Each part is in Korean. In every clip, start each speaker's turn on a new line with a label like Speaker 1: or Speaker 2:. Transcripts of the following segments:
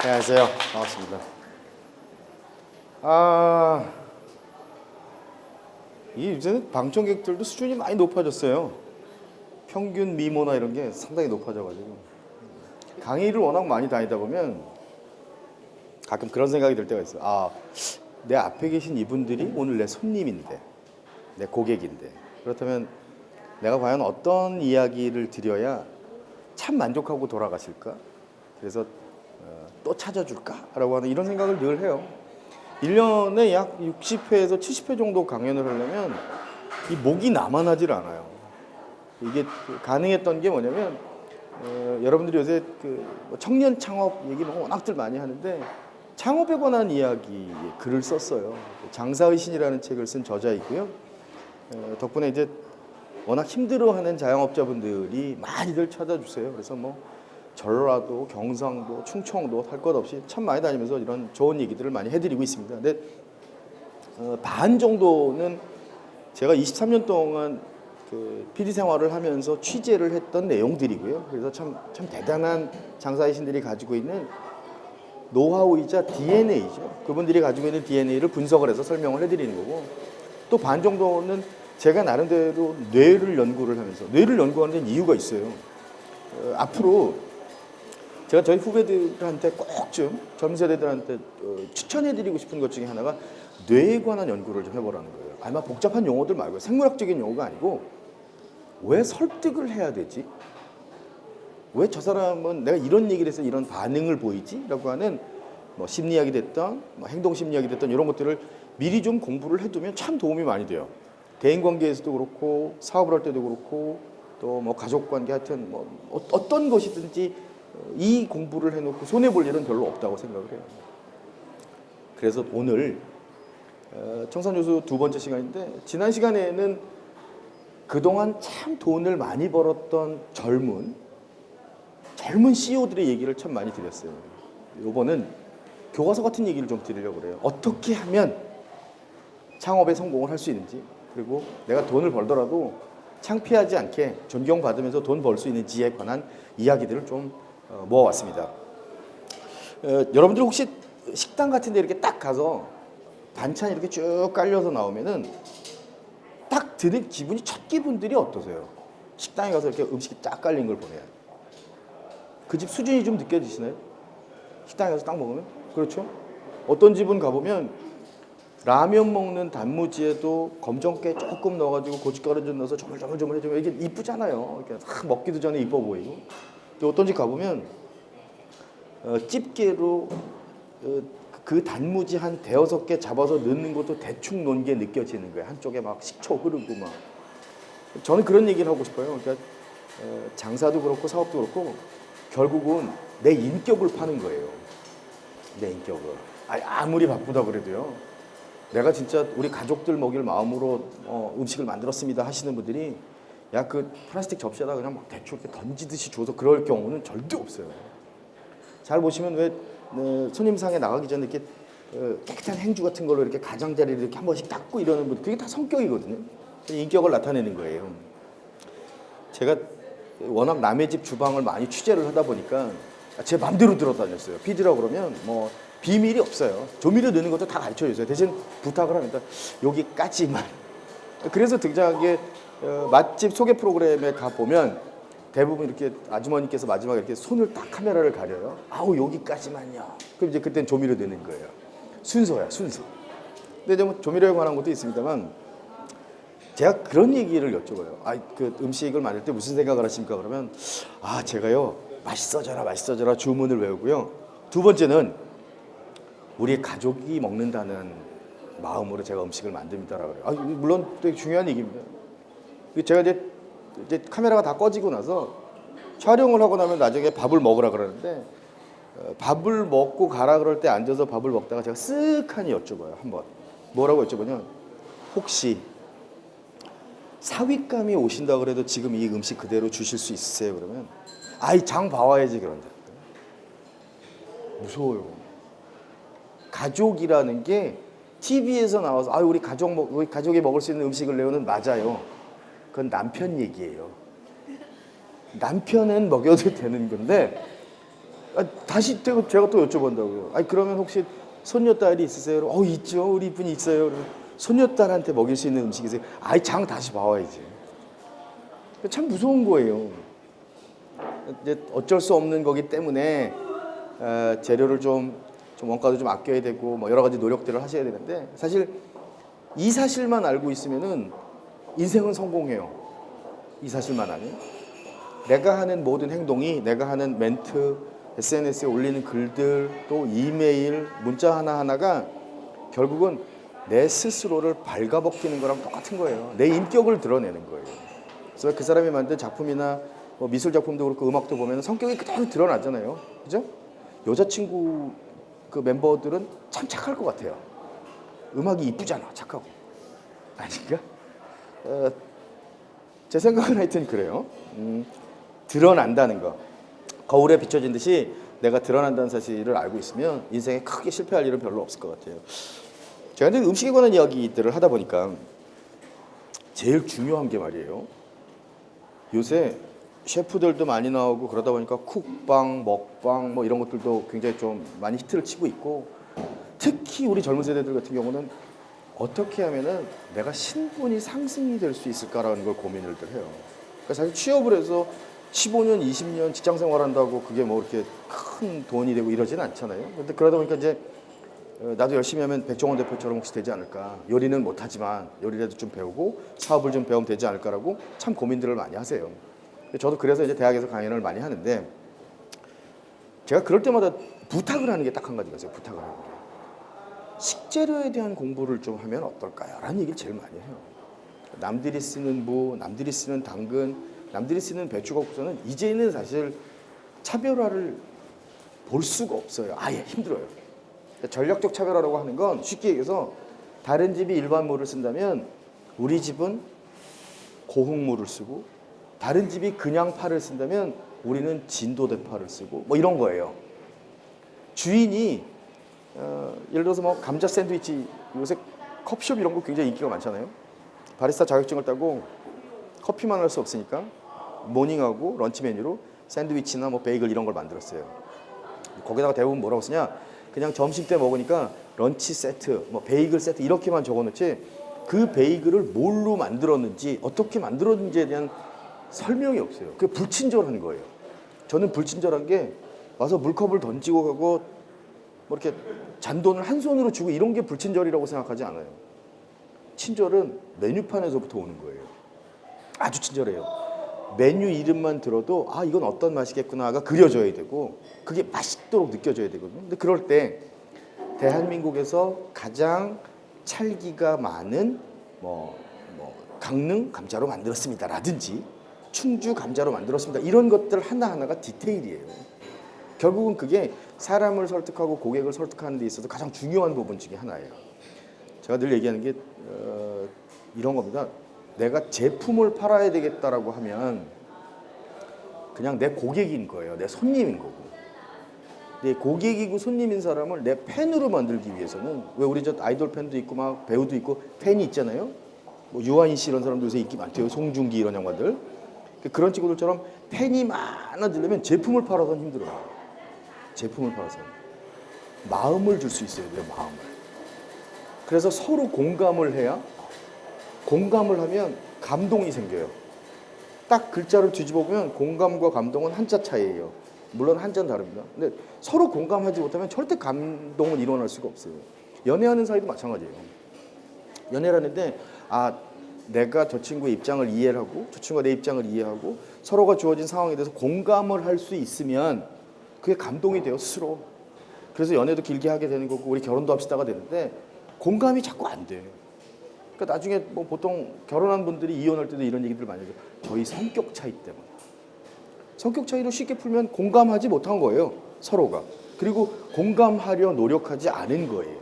Speaker 1: 안녕하세요. 반갑습니다. 이제는 방청객들도 수준이 많이 높아졌어요. 평균 미모나 이런 게 상당히 높아져가지고 강의를 워낙 많이 다니다 보면 가끔 그런 생각이 들 때가 있어요. 내 앞에 계신 이분들이 오늘 내 손님인데, 내 고객인데, 그렇다면 내가 과연 어떤 이야기를 드려야 참 만족하고 돌아가실까? 그래서 또 찾아줄까? 라고 하는 이런 생각을 늘 해요. 1년에 약 60회에서 70회 정도 강연을 하려면 이 목이 나만하질 않아요. 이게 가능했던 게 뭐냐면 여러분들이 요새 청년 창업 얘기 워낙들 많이 하는데 창업에 관한 이야기 글을 썼어요. 장사의 신이라는 책을 쓴 저자이고요. 덕분에 이제 워낙 힘들어하는 자영업자분들이 많이들 찾아주세요. 그래서 뭐 전라도, 경상도, 충청도 할 것 없이 참 많이 다니면서 이런 좋은 얘기들을 많이 해드리고 있습니다. 근데 반 정도는 제가 23년 동안 PD 생활을 하면서 취재를 했던 내용들이고요. 그래서 참 대단한 장사의 신들이 가지고 있는 노하우이자 DNA죠. 그분들이 가지고 있는 DNA를 분석을 해서 설명을 해드리는 거고, 또 반 정도는 제가 나름대로 뇌를 연구를 하면서, 뇌를 연구하는 데는 이유가 있어요. 앞으로 제가 저희 후배들한테 꼭 좀 젊은 세대들한테 추천해드리고 싶은 것 중에 하나가 뇌에 관한 연구를 좀 해보라는 거예요. 아마 복잡한 용어들 말고, 생물학적인 용어가 아니고 왜 설득을 해야 되지? 왜 저 사람은 내가 이런 얘기를 해서 이런 반응을 보이지? 라고 하는 뭐 심리학이 됐던 뭐 행동심리학이 됐던 이런 것들을 미리 좀 공부를 해두면 참 도움이 많이 돼요. 대인관계에서도 그렇고 사업을 할 때도 그렇고 또 뭐 가족관계, 하여튼 뭐 어떤 것이든지 이 공부를 해놓고 손해볼 일은 별로 없다고 생각을 해요. 그래서 오늘 청산유수 두 번째 시간인데, 지난 시간에는 그동안 참 돈을 많이 벌었던 젊은 CEO들의 얘기를 참 많이 드렸어요. 이번은 교과서 같은 얘기를 좀 드리려고 그래요. 어떻게 하면 창업에 성공을 할 수 있는지, 그리고 내가 돈을 벌더라도 창피하지 않게 존경받으면서 돈 벌 수 있는지에 관한 이야기들을 좀 모아왔습니다. 여러분들 혹시 식당 같은 데 이렇게 딱 가서 반찬 이렇게 쭉 깔려서 나오면은 딱 드는 기분이, 첫 기분들이 어떠세요? 식당에 가서 이렇게 음식이 딱 깔린 걸 보면 그 집 수준이 좀 느껴지시나요? 식당에 가서 딱 먹으면? 그렇죠? 어떤 집은 가보면 라면 먹는 단무지에도 검정깨 조금 넣어가지고 고춧가루 좀 넣어서 조물조물 해주면 이게 이쁘잖아요. 이렇게 먹기도 전에 이뻐 보이고. 또 어떤 집 가보면 집게로 그 단무지 한 대여섯 개 잡아서 넣는 것도 대충 놓은 게 느껴지는 거예요. 한쪽에 막 식초 흐르고 막. 저는 그런 얘기를 하고 싶어요. 그러니까 장사도 그렇고 사업도 그렇고 결국은 내 인격을 파는 거예요. 내 인격을. 아무리 바쁘다 그래도요. 내가 진짜 우리 가족들 먹일 마음으로 음식을 만들었습니다 하시는 분들이 야, 그 플라스틱 접시에다 그냥 막 대충 이렇게 던지듯이 줘서 그럴 경우는 절대 없어요. 잘 보시면 왜 손님상에 나가기 전에 이렇게 깨끗한 행주 같은 걸로 이렇게 가장자리를 이렇게 한 번씩 닦고 이러는 분, 그게 다 성격이거든요. 인격을 나타내는 거예요. 제가 워낙 남의 집 주방을 많이 취재를 하다 보니까 제 맘대로 들어다녔어요. PD라고 그러면 뭐 비밀이 없어요. 조미료 넣는 것도 다 가르쳐줘요. 대신 부탁을 합니다. 여기까지만. 그래서 등장하게 맛집 소개 프로그램에 가보면 대부분 이렇게 아주머니께서 마지막에 이렇게 손을 딱 카메라를 가려요. 여기까지만요. 그럼 이제 그땐 조미료 넣는 거예요. 순서야, 순서. 근데 뭐 조미료에 관한 것도 있습니다만 제가 그런 얘기를 여쭤봐요. 그 음식을 만들 때 무슨 생각을 하십니까? 그러면 제가요, 맛있어져라 주문을 외우고요. 두 번째는 우리 가족이 먹는다는 마음으로 제가 음식을 만듭니다라고 그래요. 물론 되게 중요한 얘기입니다. 제가 이제 카메라가 다 꺼지고 나서 촬영을 하고 나면 나중에 밥을 먹으라 그러는데 밥을 먹고 가라 그럴 때 앉아서 밥을 먹다가 제가 쓱하니 여쭤봐요. 한번 뭐라고 여쭤보냐, 혹시 사윗감이 오신다 그래도 지금 이 음식 그대로 주실 수 있으세요? 그러면 장 봐와야지 그런다. 무서워요. 가족이라는 게 TV에서 나와서 우리 가족이 먹을 수 있는 음식을 내오는, 맞아요. 그건 남편 얘기예요. 남편은 먹여도 되는 건데 다시 제가 또 여쭤본다고요. 아니 그러면 혹시 손녀딸이 있으세요? 있죠. 우리 이쁜이 있어요. 손녀딸한테 먹일 수 있는 음식이세요? 아이 장 다시 봐와야지. 참 무서운 거예요. 이제 어쩔 수 없는 거기 때문에 재료를 좀 원가도 좀 아껴야 되고 뭐 여러 가지 노력들을 하셔야 되는데 사실 이 사실만 알고 있으면은 인생은 성공해요. 이 사실만 아면 내가 하는 모든 행동이 내가 하는 멘트, SNS에 올리는 글들, 또 이메일, 문자 하나하나가 결국은 내 스스로를 발가벗기는 거랑 똑같은 거예요. 내 인격을 드러내는 거예요. 그래서 그 사람이 만든 작품이나 뭐 미술 작품도 그렇고 음악도 보면 성격이 그대로 드러나잖아요. 그죠? 여자친구 그 멤버들은 참 착할 것 같아요. 음악이 이쁘잖아, 착하고. 아닌가? 제 생각은 하여튼 그래요. 드러난다는 거. 거울에 비춰진 듯이 내가 드러난다는 사실을 알고 있으면 인생에 크게 실패할 일은 별로 없을 것 같아요. 제가 근데 음식에 관한 이야기들을 하다 보니까 제일 중요한 게 말이에요. 요새 셰프들도 많이 나오고 그러다 보니까 쿡방, 먹방 뭐 이런 것들도 굉장히 좀 많이 히트를 치고 있고 특히 우리 젊은 세대들 같은 경우는 어떻게 하면은 내가 신분이 상승이 될 수 있을까라는 걸 고민을들 해요. 그러니까 사실 취업을 해서 15년, 20년 직장 생활한다고 그게 뭐 이렇게 큰 돈이 되고 이러지는 않잖아요. 근데 그러다 보니까 이제 나도 열심히 하면 백종원 대표처럼 혹시 되지 않을까. 요리는 못하지만 요리라도 좀 배우고 사업을 좀 배우면 되지 않을까라고 참 고민들을 많이 하세요. 저도 그래서 이제 대학에서 강연을 많이 하는데 제가 그럴 때마다 부탁을 하는 게 딱 한 가지가 있어요. 부탁을 하는 게. 식재료에 대한 공부를 좀 하면 어떨까요? 라는 얘기를 제일 많이 해요. 남들이 쓰는 무, 남들이 쓰는 당근, 남들이 쓰는 배추가 없어서는 이제는 사실 차별화를 볼 수가 없어요. 아예 힘들어요. 전략적 차별화라고 하는 건 쉽게 얘기해서 다른 집이 일반 무를 쓴다면 우리 집은 고흥무를 쓰고 다른 집이 그냥 파를 쓴다면 우리는 진도대파를 쓰고 뭐 이런 거예요. 주인이 예를 들어서 뭐 감자 샌드위치 요새 커피숍 이런 거 굉장히 인기가 많잖아요. 바리스타 자격증을 따고 커피만 할 수 없으니까 모닝하고 런치 메뉴로 샌드위치나 뭐 베이글 이런 걸 만들었어요. 거기다가 대부분 뭐라고 쓰냐? 그냥 점심 때 먹으니까 런치 세트, 뭐 베이글 세트 이렇게만 적어놓지 그 베이글을 뭘로 만들었는지 어떻게 만들었는지에 대한 설명이 없어요. 그게 불친절한 거예요. 저는 불친절한 게 와서 물컵을 던지고 가고 뭐 이렇게 잔돈을 한 손으로 주고 이런 게 불친절이라고 생각하지 않아요. 친절은 메뉴판에서부터 오는 거예요. 아주 친절해요. 메뉴 이름만 들어도 아 이건 어떤 맛이겠구나가 그려져야 되고 그게 맛있도록 느껴져야 되거든요. 근데 그럴 때 대한민국에서 가장 찰기가 많은 강릉 감자로 만들었습니다라든지 충주 감자로 만들었습니다. 이런 것들 하나하나가 디테일이에요. 결국은 그게 사람을 설득하고 고객을 설득하는 데 있어서 가장 중요한 부분 중에 하나예요. 제가 늘 얘기하는 게 이런 겁니다. 내가 제품을 팔아야 되겠다라고 하면 그냥 내 고객인 거예요. 내 손님인 거고. 내 고객이고 손님인 사람을 내 팬으로 만들기 위해서는 왜 우리 저 아이돌 팬도 있고 막 배우도 있고 팬이 있잖아요. 뭐 유아인 씨 이런 사람도 요새 인기 많대요. 송중기 이런 양반들. 그런 친구들처럼 팬이 많아지려면 제품을 팔아서는 힘들어요. 제품을 팔아서 마음을 줄 수 있어야 돼요. 마음을. 그래서 서로 공감을 해야 공감을 하면 감동이 생겨요. 딱 글자를 뒤집어 보면 공감과 감동은 한자 차이예요. 물론 한자는 다릅니다. 근데 서로 공감하지 못하면 절대 감동은 일어날 수가 없어요. 연애하는 사이도 마찬가지예요. 연애를 하는데 내가 저 친구의 입장을 이해를 하고 저 친구가 내 입장을 이해하고 서로가 주어진 상황에 대해서 공감을 할 수 있으면 그게 감동이 돼요. 스스로. 그래서 연애도 길게 하게 되는 거고 우리 결혼도 합시다가 되는데 공감이 자꾸 안 돼. 그러니까 나중에 뭐 보통 결혼한 분들이 이혼할 때도 이런 얘기들 많이 해요. 저희 성격 차이 때문에. 성격 차이로 쉽게 풀면 공감하지 못한 거예요. 서로가. 그리고 공감하려 노력하지 않은 거예요.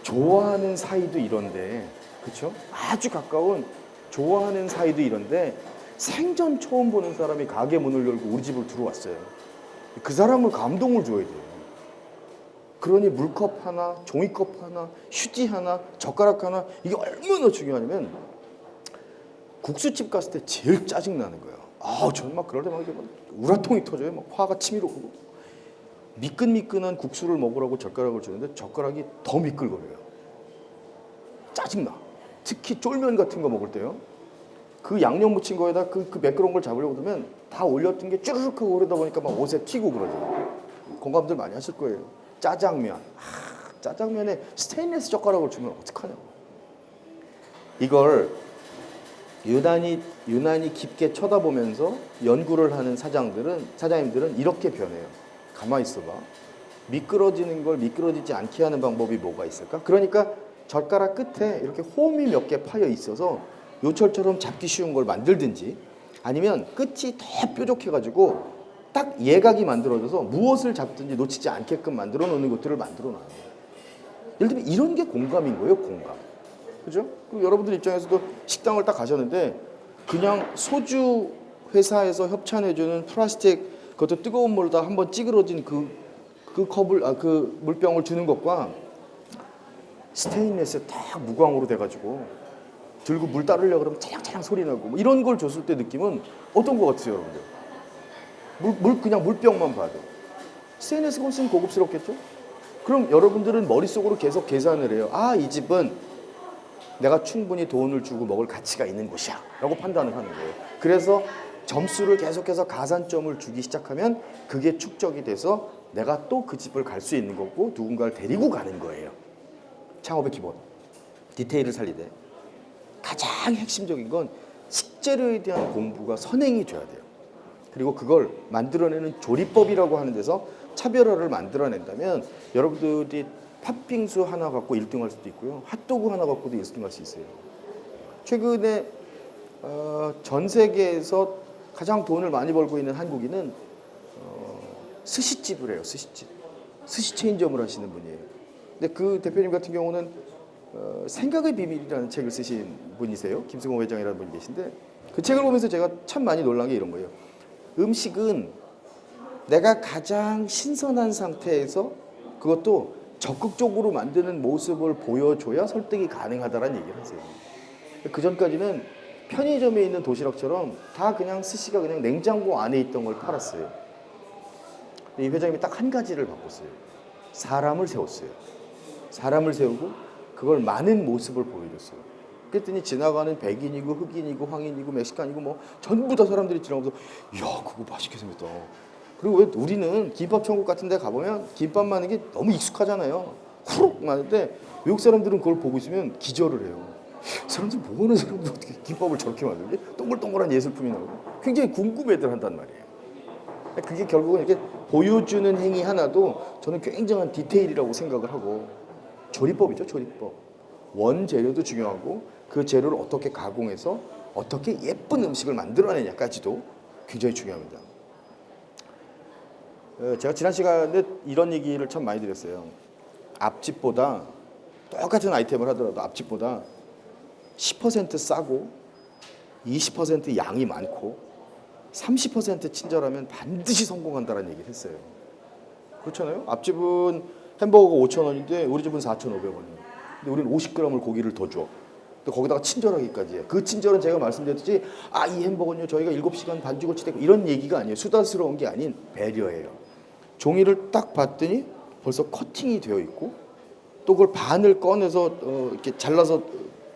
Speaker 1: 좋아하는 사이도 이런데 그렇죠? 아주 가까운 좋아하는 사이도 이런데 생전 처음 보는 사람이 가게 문을 열고 우리 집을 들어왔어요. 그 사람을 감동을 줘야 돼요. 그러니 물컵 하나, 종이컵 하나, 휴지 하나, 젓가락 하나 이게 얼마나 중요하냐면 국수집 갔을 때 제일 짜증나는 거예요. 정말 그럴 때 막 우라통이 터져요. 막 화가 치밀어 오고 미끈미끈한 국수를 먹으라고 젓가락을 주는데 젓가락이 더 미끌거려요. 짜증나. 특히 쫄면 같은 거 먹을 때요. 그 양념 묻힌 거에다 그 매끄러운 걸 잡으려고 그러면 다 올렸던 게 쭈르륵 하고 오르다 보니까 막 옷에 튀고 그러죠. 공감들 많이 하실 거예요. 짜장면. 짜장면에 스테인리스 젓가락을 주면 어떡하냐고. 이걸 유난히 깊게 쳐다보면서 연구를 하는 사장님들은 이렇게 변해요. 가만히 있어봐. 미끄러지는 걸 미끄러지지 않게 하는 방법이 뭐가 있을까? 그러니까 젓가락 끝에 이렇게 홈이 몇 개 파여 있어서 요철처럼 잡기 쉬운 걸 만들든지 아니면 끝이 더 뾰족해가지고 딱 예각이 만들어져서 무엇을 잡든지 놓치지 않게끔 만들어 놓는 것들을 만들어 놔요. 예를 들면 이런 게 공감인 거예요, 공감. 그죠? 그리고 여러분들 입장에서도 식당을 딱 가셨는데 그냥 소주 회사에서 협찬해주는 플라스틱 그것도 뜨거운 물에다 한번 찌그러진 그 컵을 그 물병을 주는 것과 스테인리스 딱 무광으로 돼가지고 들고 물 따르려고 그러면 차량차량 소리 나고 뭐 이런 걸 줬을 때 느낌은 어떤 것 같으세요, 여러분들? 그냥 물병만 봐도 스테인리스가 훨씬 고급스럽겠죠? 그럼 여러분들은 머릿속으로 계속 계산을 해요. 이 집은 내가 충분히 돈을 주고 먹을 가치가 있는 곳이야 라고 판단을 하는 거예요. 그래서 점수를 계속해서 가산점을 주기 시작하면 그게 축적이 돼서 내가 또 그 집을 갈 수 있는 거고 누군가를 데리고 가는 거예요. 창업의 기본. 디테일을 살리되 가장 핵심적인 건 식재료에 대한 공부가 선행이 돼야 돼요. 그리고 그걸 만들어내는 조리법이라고 하는 데서 차별화를 만들어낸다면 여러분들이 팥빙수 하나 갖고 1등 할 수도 있고요. 핫도그 하나 갖고도 1등 할 수 있어요. 최근에 전 세계에서 가장 돈을 많이 벌고 있는 한국인은 스시집을 해요. 스시집. 스시 체인점을 하시는 분이에요. 근데 그 대표님 같은 경우는 생각의 비밀이라는 책을 쓰신 분이세요. 김승호 회장이라는 분이 계신데 그 책을 보면서 제가 참 많이 놀란 게 이런 거예요. 음식은 내가 가장 신선한 상태에서 그것도 적극적으로 만드는 모습을 보여줘야 설득이 가능하다는 얘기를 하세요. 그 전까지는 편의점에 있는 도시락처럼 다 그냥 스시가 그냥 냉장고 안에 있던 걸 팔았어요. 이 회장님이 딱 한 가지를 바꿨어요. 사람을 세웠어요. 사람을 세우고 그걸 많은 모습을 보여줬어요. 그랬더니 지나가는 백인이고 흑인이고 황인이고 멕시칸이고 뭐 전부 다 사람들이 지나가면서 야 그거 맛있게 생겼다. 그리고 왜 우리는 김밥 천국 같은 데 가보면 김밥 많은 게 너무 익숙하잖아요. 후룩 많은데 외국 사람들은 그걸 보고 있으면 기절을 해요. 사람들 뭐 하는 사람들 어떻게 김밥을 저렇게 만들지? 동글동글한 예술품이 나오고 굉장히 궁금해들 한단 말이에요. 그게 결국은 이렇게 보여주는 행위 하나도 저는 굉장한 디테일이라고 생각을 하고 조리법이죠, 조리법. 원재료도 중요하고 그 재료를 어떻게 가공해서 어떻게 예쁜 음식을 만들어내냐까지도 굉장히 중요합니다. 제가 지난 시간에 이런 얘기를 참 많이 드렸어요. 앞집보다 똑같은 아이템을 하더라도 앞집보다 10% 싸고 20% 양이 많고 30% 친절하면 반드시 성공한다는 얘기를 했어요. 그렇잖아요. 앞집은 햄버거가 5,000원인데 우리 집은 4,500원이에요. 근데 우리는 50g을 고기를 더 줘. 또 거기다가 친절하기까지 해. 그 친절은 제가 말씀드렸듯이 이 햄버거는요 저희가 7시간 반 주고 치대고 이런 얘기가 아니에요. 수다스러운 게 아닌 배려예요. 종이를 딱 봤더니 벌써 커팅이 되어 있고 또 그걸 반을 꺼내서 이렇게 잘라서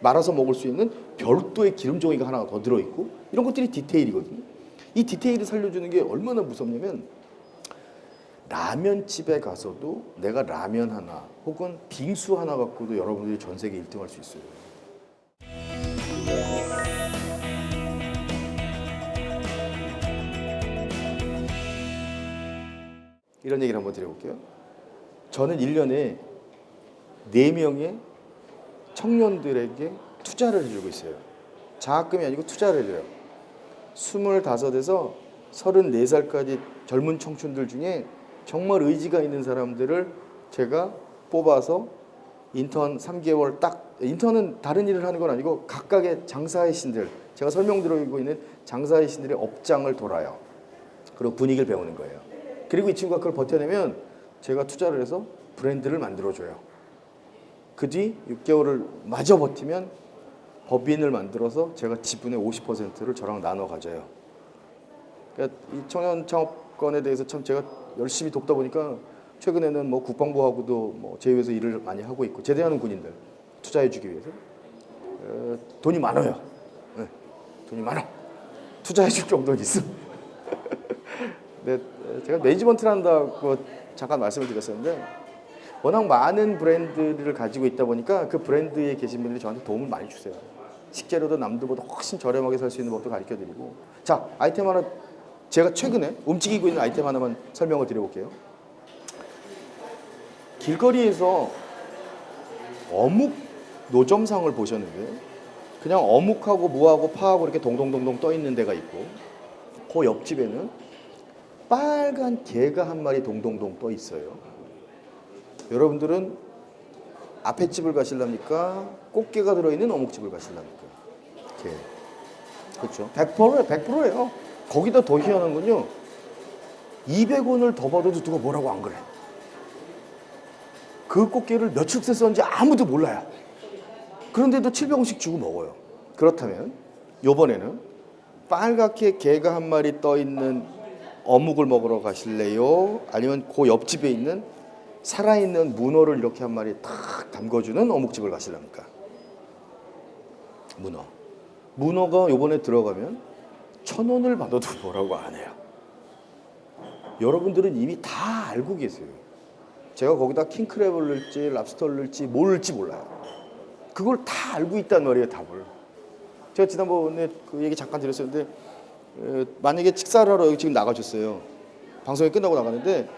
Speaker 1: 말아서 먹을 수 있는 별도의 기름 종이가 하나가 더 들어있고 이런 것들이 디테일이거든요. 이 디테일을 살려주는 게 얼마나 무섭냐면 라면집에 가서도 내가 라면 하나 혹은 빙수 하나 갖고도 여러분들이 전 세계 1등 할 수 있어요. 이런 얘기를 한번 드려볼게요. 저는 1년에 4명의 청년들에게 투자를 해주고 있어요. 장학금이 아니고 투자를 해줘요. 25에서 34살까지 젊은 청춘들 중에 정말 의지가 있는 사람들을 제가 뽑아서 인턴 3개월 딱, 인턴은 다른 일을 하는 건 아니고 각각의 장사의 신들, 제가 설명드리고 있는 장사의 신들의 업장을 돌아요. 그리고 분위기를 배우는 거예요. 그리고 이 친구가 그걸 버텨내면 제가 투자를 해서 브랜드를 만들어줘요. 그 뒤 6개월을 마저 버티면 법인을 만들어서 제가 지분의 50%를 저랑 나눠 가져요. 그러니까 이 청년 창업권에 대해서 참 제가 열심히 돕다 보니까 최근에는 뭐 국방부하고도 뭐 제휴해서 일을 많이 하고 있고 제대하는 군인들 투자해주기 위해서 돈이 많아요. 네, 돈이 많아. 투자해줄 정도는 있어. 근데 제가 매니지먼트를 한다고 잠깐 말씀을 드렸었는데 워낙 많은 브랜드를 가지고 있다 보니까 그 브랜드에 계신 분들이 저한테 도움을 많이 주세요. 식재료도 남들보다 훨씬 저렴하게 살 수 있는 법도 가르쳐드리고. 자, 아이템 하나 제가 최근에 움직이고 있는 아이템 하나만 설명을 드려볼게요. 길거리에서 어묵 노점상을 보셨는데 그냥 어묵하고 무하고 파하고 이렇게 동동동동 떠 있는 데가 있고 그 옆집에는 빨간 개가 한 마리 동동동 떠 있어요. 여러분들은 앞에 집을 가실랍니까? 꽃게가 들어있는 어묵집을 가실랍니까? 개. 그렇죠. 100%예요. 100%예요. 거기다 더 희한한 건요. 200원을 더 받아도 누가 뭐라고 안 그래. 그 꽃게를 며칠째 썼는지 아무도 몰라요. 그런데도 700원씩 주고 먹어요. 그렇다면 요번에는 빨갛게 개가 한 마리 떠 있는 어묵을 먹으러 가실래요? 아니면 그 옆집에 있는 살아있는 문어를 이렇게 한 마리 탁 담궈주는 어묵집을 가실랍니까? 문어. 문어가 요번에 들어가면 1,000원을 받아도 뭐라고 안 해요. 여러분들은 이미 다 알고 계세요. 제가 거기다 킹크랩을 넣을지 랍스터를 넣을지 뭘 넣을지 몰라요. 그걸 다 알고 있단 말이에요, 답을. 제가 지난번에 그 얘기 잠깐 드렸었는데 만약에 식사를 하러 여기 지금 나가셨어요. 방송이 끝나고 나가는데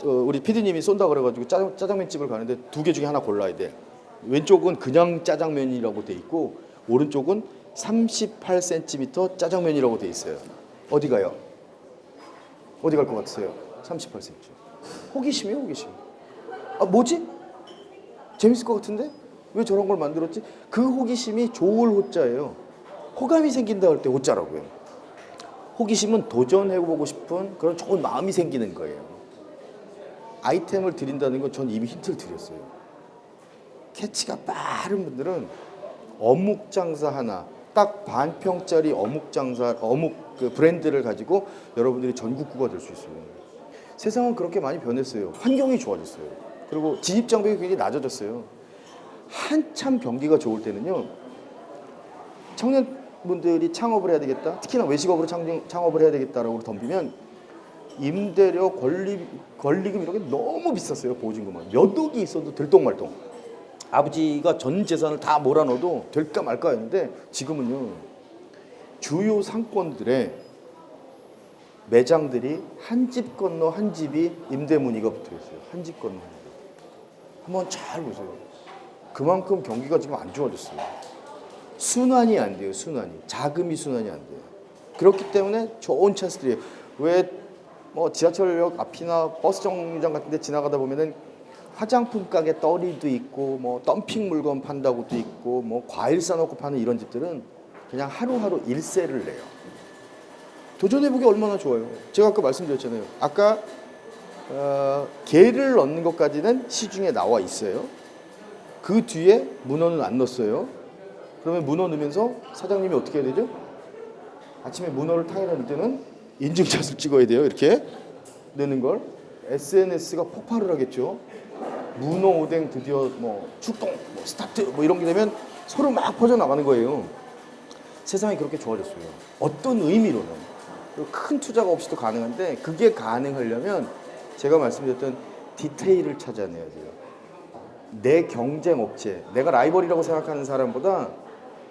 Speaker 1: 우리 PD님이 쏜다 그래가지고 짜장면집을 가는데 두 개 중에 하나 골라야 돼. 왼쪽은 그냥 짜장면이라고 돼 있고 오른쪽은 38cm 짜장면이라고 돼 있어요. 어디 가요? 어디 갈 것 같으세요? 38cm. 호기심이에요, 호기심. 아, 뭐지? 재밌을 것 같은데? 왜 저런 걸 만들었지? 그 호기심이 좋을 호자예요. 호감이 생긴다 할 때 호자라고요. 호기심은 도전해보고 싶은 그런 좋은 마음이 생기는 거예요. 아이템을 드린다는 건 전 이미 힌트를 드렸어요. 캐치가 빠른 분들은 어묵 장사 하나, 딱 반평짜리 어묵 장사, 어묵 그 브랜드를 가지고 여러분들이 전국구가 될 수 있어요. 세상은 그렇게 많이 변했어요. 환경이 좋아졌어요. 그리고 진입 장벽이 굉장히 낮아졌어요. 한참 경기가 좋을 때는요. 청년분들이 창업을 해야 되겠다. 특히나 외식업으로 창업을 해야 되겠다라고 덤비면 임대료, 권리금 이런 게 너무 비쌌어요. 보증금은. 몇 억이 있어도 들똥말똥. 아버지가 전 재산을 다 몰아넣어도 될까 말까 했는데 지금은요. 주요 상권들의 매장들이 한 집 건너 한 집이 임대 문의가 붙어 있어요. 한 집 건너 한 집. 한번 잘 보세요. 그만큼 경기가 지금 안 좋아졌어요. 순환이 안 돼요. 순환이. 자금이 순환이 안 돼요. 그렇기 때문에 좋은 찬스들이에요. 왜 뭐 지하철역 앞이나 버스 정류장 같은 데 지나가다 보면은 화장품 가게 떨이도 있고 뭐 덤핑 물건 판다고도 있고 뭐 과일 싸놓고 파는 이런 집들은 그냥 하루하루 일세를 내요. 도전해보기 얼마나 좋아요. 제가 아까 말씀드렸잖아요. 아까 게를 넣는 것까지는 시중에 나와 있어요. 그 뒤에 문어는 안 넣었어요. 그러면 문어 넣으면서 사장님이 어떻게 해야 되죠? 아침에 문어를 탕에 넣을 때는 인증샷을 찍어야 돼요. 이렇게 넣는 걸. SNS가 폭발을 하겠죠. 문어 오뎅 드디어 뭐 출동, 뭐 스타트 뭐 이런 게 되면 서로 막 퍼져나가는 거예요. 세상이 그렇게 좋아졌어요. 어떤 의미로는. 큰 투자가 없이도 가능한데 그게 가능하려면 제가 말씀드렸던 디테일을 찾아내야 돼요. 내 경쟁 업체, 내가 라이벌이라고 생각하는 사람보다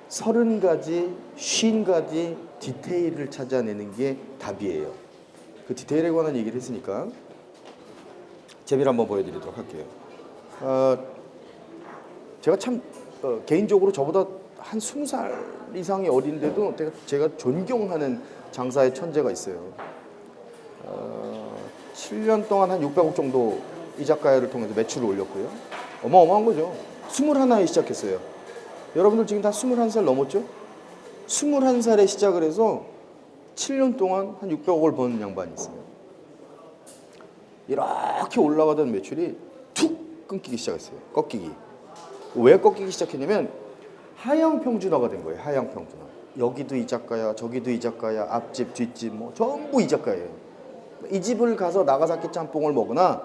Speaker 1: 30가지, 50가지 디테일을 찾아내는 게 답이에요. 그 디테일에 관한 얘기를 했으니까 재미를 한번 보여드리도록 할게요. 제가 참 개인적으로 저보다 한 20살 이상이 어린데도 제가 존경하는 장사의 천재가 있어요. 7년 동안 한 600억 정도 이자카야를 통해서 매출을 올렸고요. 어마어마한 거죠. 21에 시작했어요. 여러분들 지금 다 21살 넘었죠? 21살에 시작을 해서 7년 동안 한 600억을 번 양반이 있어요. 이렇게 올라가던 매출이 툭 끊기기 시작했어요. 꺾이기. 왜 꺾이기 시작했냐면 하향 평준화가 된 거예요. 하향 평준화. 여기도 이 작가야, 저기도 이 작가야, 앞집, 뒷집 뭐 전부 이 작가예요. 이 집을 가서 나가사키 짬뽕을 먹으나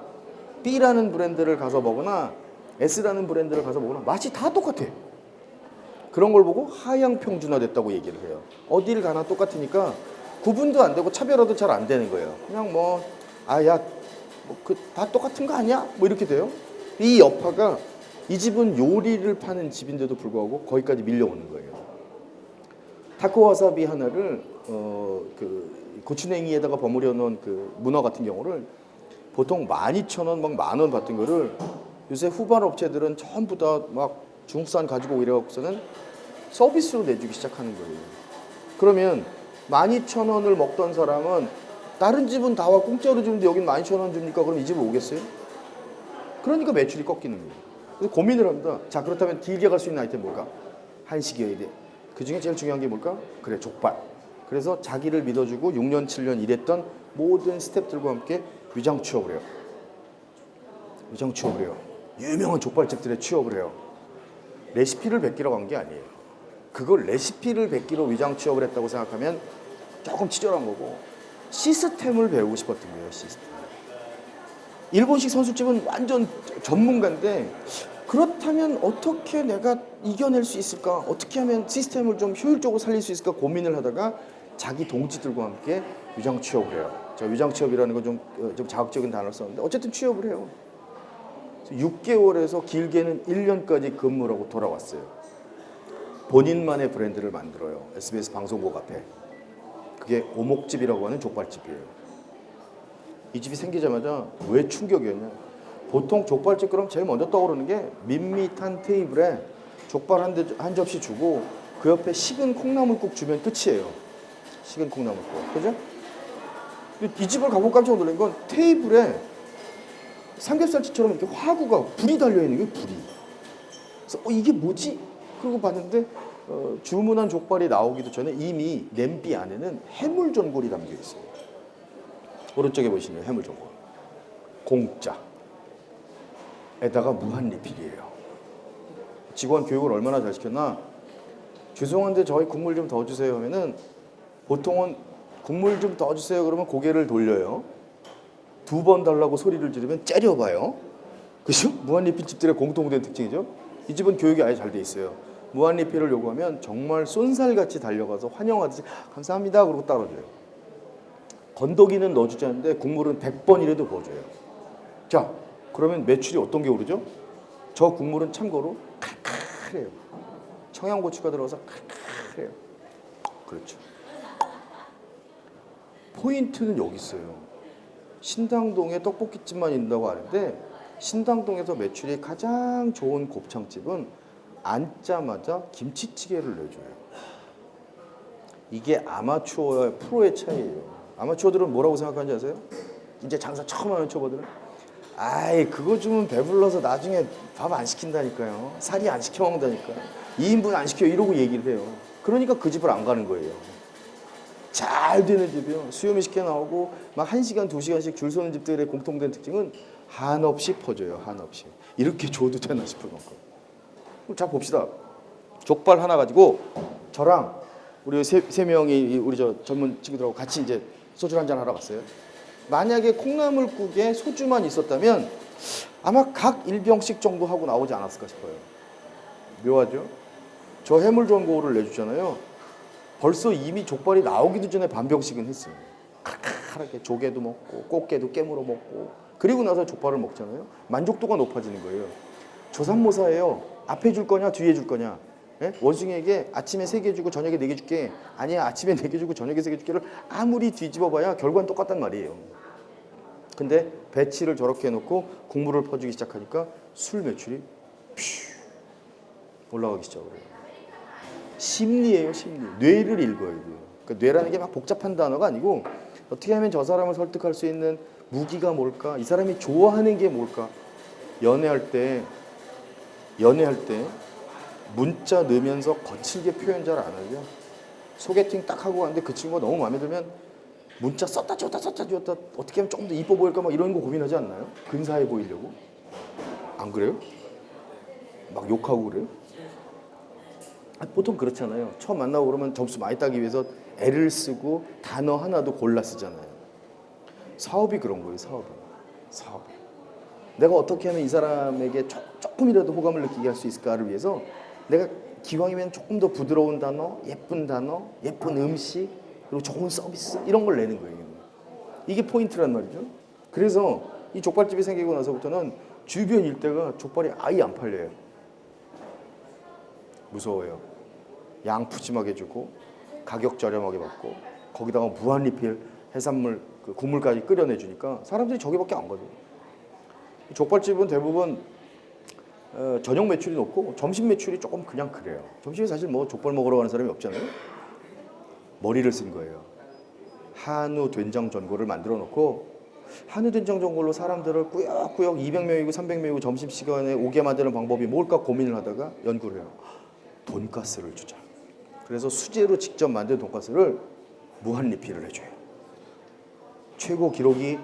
Speaker 1: B라는 브랜드를 가서 먹으나 S라는 브랜드를 가서 먹으나 맛이 다 똑같아. 그런 걸 보고 하향 평준화됐다고 얘기를 해요. 어딜 가나 똑같으니까 구분도 안 되고 차별화도 잘 안 되는 거예요. 그냥 뭐 아야 뭐 다 똑같은 거 아니야? 뭐 이렇게 돼요. 이 여파가 이 집은 요리를 파는 집인데도 불구하고 거기까지 밀려오는 거예요. 타코와사비 하나를 그 고추냉이에다가 버무려 놓은 그 문어 같은 경우를 보통 12,000원 막 10,000원 받던 거를 요새 후반 업체들은 전부 다 막 중국산 가지고 이래갖고서는 서비스로 내주기 시작하는 거예요. 그러면 12,000원을 먹던 사람은 다른 집은 다 와 공짜로 주는데 여긴 12,000원 줍니까? 그럼 이 집을 오겠어요? 그러니까 매출이 꺾이는 거예요. 그래서 고민을 합니다. 자, 그렇다면 길게 갈 수 있는 아이템 뭘까? 한식이어야 돼. 그 중에 제일 중요한 게 뭘까? 그래, 족발. 그래서 자기를 믿어주고 6년, 7년 일했던 모든 스태프들과 함께 위장 취업을 해요. 위장 취업을 해요. 유명한 족발집들에 취업을 해요. 레시피를 베끼러 간 게 아니에요. 그걸 레시피를 베끼러 위장 취업을 했다고 생각하면 조금 치졸한 거고 시스템을 배우고 싶었던 거예요. 시스템. 일본식 선술집은 완전 전문가인데 그렇다면 어떻게 내가 이겨낼 수 있을까? 어떻게 하면 시스템을 좀 효율적으로 살릴 수 있을까 고민을 하다가 자기 동지들과 함께 위장 취업을 해요. 저 위장 취업이라는 건 좀 자극적인 단어를 썼는데 어쨌든 취업을 해요. 6개월에서 길게는 1년까지 근무를 하고 돌아왔어요. 본인만의 브랜드를 만들어요. SBS 방송국 앞에. 그게 오목집이라고 하는 족발집이에요. 이 집이 생기자마자 왜 충격이었냐? 보통 족발집 그럼 제일 먼저 떠오르는 게 밋밋한 테이블에 족발 한 접시 주고 그 옆에 식은 콩나물국 주면 끝이에요. 식은 콩나물국. 그죠? 이 집을 가보고 깜짝 놀란 건 테이블에 삼겹살집처럼 이렇게 화구가 불이 달려있는 게 불이. 그래서 이게 뭐지? 그러고 봤는데 주문한 족발이 나오기도 전에 이미 냄비 안에는 해물전골이 담겨 있어요. 오른쪽에 보시면 해물전골. 공짜. 에다가 무한리필이에요. 직원 교육을 얼마나 잘 시켰나? 죄송한데 저희 국물 좀 더 주세요 하면은 보통은 국물 좀 더 주세요 그러면 고개를 돌려요. 2번 달라고 소리를 지르면 째려봐요. 그죠? 무한리필 집들의 공통된 특징이죠. 이 집은 교육이 아예 잘 돼 있어요. 무한리필을 요구하면 정말 쏜살같이 달려가서 환영하듯이 감사합니다 그러고 따라줘요. 건더기는 넣어주지 않는데 국물은 100번이라도 부어줘요. 자, 그러면 매출이 어떤 게 오르죠? 저 국물은 참고로 칼칼해요. 청양고추가 들어가서 칼칼해요. 그렇죠. 포인트는 여기 있어요. 신당동에 떡볶이집만 있다고 하는데 신당동에서 매출이 가장 좋은 곱창집은 앉자마자 김치찌개를 내줘요. 이게 아마추어와 프로의 차이예요. 아마추어들은 뭐라고 생각하는지 아세요? 이제 장사 처음 하는 초보들은 아이 그거 주면 배불러서 나중에 밥 안 시킨다니까요. 살이 안 시켜 먹는다니까요. 2인분 안 시켜 이러고 얘기를 해요. 그러니까 그 집을 안 가는 거예요. 잘 되는 집이요. 수요미 시켜 나오고 막 1시간, 2시간씩 줄 서는 집들의 공통된 특징은 한없이 퍼져요. 한없이. 이렇게 줘도 되나 싶을 만큼. 자 봅시다. 족발 하나 가지고 저랑 우리 세 명이 우리 저 전문 친구들하고 같이 이제 소주 한잔 하러 갔어요. 만약에 콩나물국에 소주만 있었다면 아마 각 1병씩 정도 하고 나오지 않았을까 싶어요. 묘하죠? 저 해물전골을 내주잖아요. 벌써 이미 족발이 나오기도 전에 반 병씩은 했어요. 칼칼하게 조개도 먹고 꽃게도 깨물어 먹고 그리고 나서 족발을 먹잖아요. 만족도가 높아지는 거예요. 조삼모사예요. 앞에 줄 거냐 뒤에 줄 거냐. 예? 원숭이에게 아침에 3개 주고 저녁에 4개 줄게. 아니야 아침에 4개 주고 저녁에 3개 줄게를 아무리 뒤집어봐야 결과는 똑같단 말이에요. 근데 배치를 저렇게 해놓고 국물을 퍼주기 시작하니까 술 매출이 올라가기 시작을 해요. 심리예요, 심리. 뇌를 읽어야 돼요. 그러니까 뇌라는 게 막 복잡한 단어가 아니고 어떻게 하면 저 사람을 설득할 수 있는 무기가 뭘까? 이 사람이 좋아하는 게 뭘까? 연애할 때 문자 넣으면서 거칠게 표현 잘 안 하죠. 소개팅 딱 하고 왔는데 그 친구가 너무 마음에 들면 문자 썼다 지웠다 어떻게 하면 조금 더 이뻐 보일까 막 이런 거 고민하지 않나요? 근사해 보이려고. 안 그래요? 막 욕하고 그래요? 보통 그렇잖아요. 처음 만나고 그러면 점수 많이 따기 위해서 애를 쓰고 단어 하나도 골라 쓰잖아요. 사업이 그런 거예요. 사업이. 내가 어떻게 하면 이 사람에게 조금이라도 호감을 느끼게 할 수 있을까를 위해서 내가 기왕이면 조금 더 부드러운 단어, 예쁜 음식, 그리고 좋은 서비스 이런 걸 내는 거예요. 이게 포인트란 말이죠. 그래서 이 족발집이 생기고 나서부터는 주변 일대가 족발이 아예 안 팔려요. 무서워요. 양 푸짐하게 주고 가격 저렴하게 받고 거기다가 무한 리필 해산물 그 국물까지 끓여내주니까 사람들이 저기밖에 안 가죠. 족발집은 대부분 저녁 매출이 높고 점심 매출이 조금 그냥 그래요. 점심에 사실 뭐 족발 먹으러 가는 사람이 없잖아요. 머리를 쓴 거예요. 한우 된장 전골을 만들어 놓고 한우 된장 전골로 사람들을 꾸역꾸역 200명이고 300명이고 점심시간에 오게 만드는 방법이 뭘까 고민을 하다가 연구를 해요. 돈가스를 주자. 그래서 수제로 직접 만든 돈가스를 무한 리필을 해줘요. 최고 기록이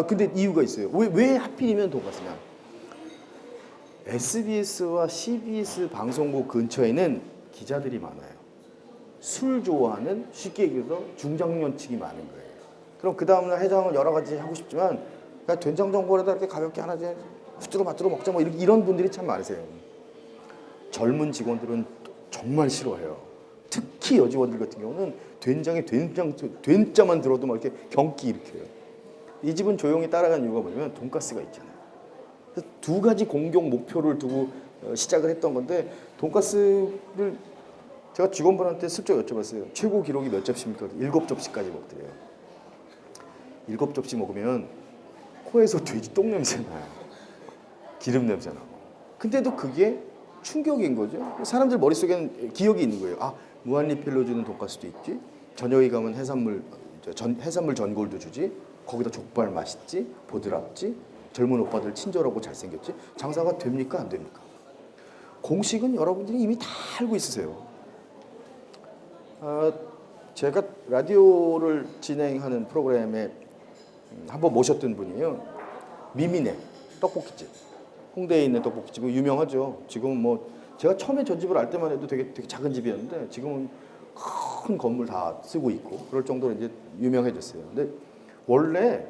Speaker 1: 근데 이유가 있어요. 왜 하필이면 돈가스냐? SBS와 CBS 방송국 근처에는 기자들이 많아요. 술 좋아하는 쉽게 얘기해서 중장년층이 많은 거예요. 그럼 그 다음날 해장은 여러 가지 하고 싶지만 그냥 된장 전골에다 이렇게 가볍게 하나 후뚜루 마뚜루 먹자 뭐 이런 분들이 참 많으세요. 젊은 직원들은 정말 싫어해요. 특히 여직원들 같은 경우는 된장에 된자만 들어도 막 이렇게 경기 일으켜요. 이 집은 조용히 따라간 이유가 뭐냐면 돈가스가 있잖아요. 그래서 두 가지 공격 목표를 두고 시작을 했던 건데 돈가스를 제가 직원분한테 슬쩍 여쭤봤어요. 최고 기록이 몇 접시입니까? 7접시까지 먹더래요. 7접시 먹으면 코에서 돼지 똥 냄새 나요. 기름 냄새 나고. 근데도 그게 충격인 거죠. 사람들 머릿속에는 기억이 있는 거예요. 아, 무한리필로 주는 돈가스도 있지. 저녁에 가면 해산물 전골도 주지. 거기다 족발 맛있지. 보드랍지. 젊은 오빠들 친절하고 잘생겼지. 장사가 됩니까? 안 됩니까? 공식은 여러분들이 이미 다 알고 있으세요. 제가 라디오를 진행하는 프로그램에 한번 모셨던 분이에요. 미미네 떡볶이집. 홍대에 있는 떡볶이집은 유명하죠. 지금은 뭐 제가 처음에 전 집을 알 때만 해도 되게 작은 집이었는데 지금은 큰 건물 다 쓰고 있고 그럴 정도로 이제 유명해졌어요. 근데 원래